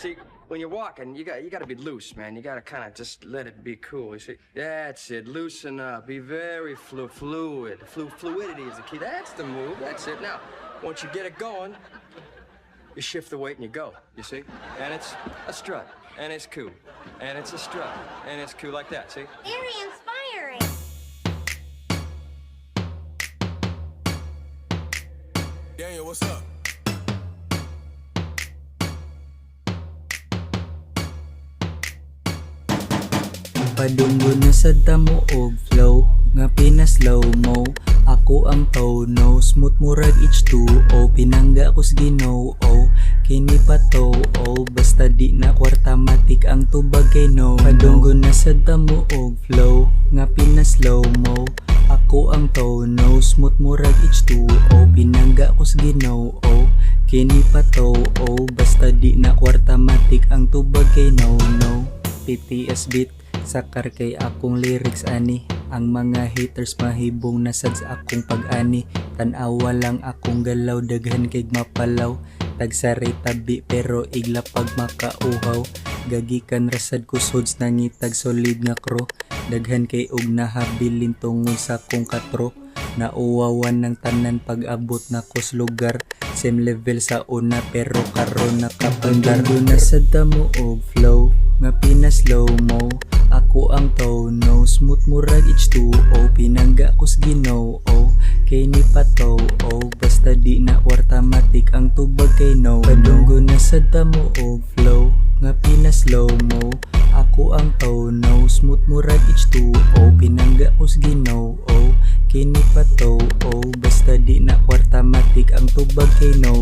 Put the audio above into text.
See, when you're walking, you gotta be loose, man. You gotta kind of just let it be cool. You see, that's it. Loosen up. Be very fluid. Fluidity is the key. That's the move. That's it. Now, once you get it going, you shift the weight and you go. You see, and it's a strut, and it's cool, and it's a strut, and it's cool like that. See? Very inspiring. Daniel, what's up? Padunggo na sa tamo og flow nga pina-slow mo. Ako ang tono, smooth murag H2O. Pinangga kus ginoo, kini patuo. Basta di na kwarta matic ang tubag kay no. Padunggo na sa tamo og flow nga pina-slow mo. Ako ang tono, smooth murag H2O. Pinangga kus ginoo, kini patuo. Basta di na kwarta matic ang tubag kay no. Pitias beat, sakar kay akong lyrics ani. Ang mga haters mahibong nasads akong pag-ani. Tan-awa lang akong galaw, daghan kayg mapalaw. Tagsa tabi pero iglapag maka uhaw. Gagikan rasad ko sods nangitag solid nga kro. Daghan kay og nahabilin tungod sa kong katro. Nauwawan ng tanan pag-abot na kos lugar. Same level sa una pero karon nakapandar. Na sa damo og flow nga pina-slow mo. Ako ang tono, smooth murag H2O. Pinangga kus ginoo, kay ni patuo. Basta di na kwarta matic ang tubag kay no. Padunggo na sa damo og flow nga pina-slow mo. Ako ang tono, smooth murag H2O. Pinangga kus ginoo, kay ni patuo. Basta di na kwarta matic ang tubag kay no.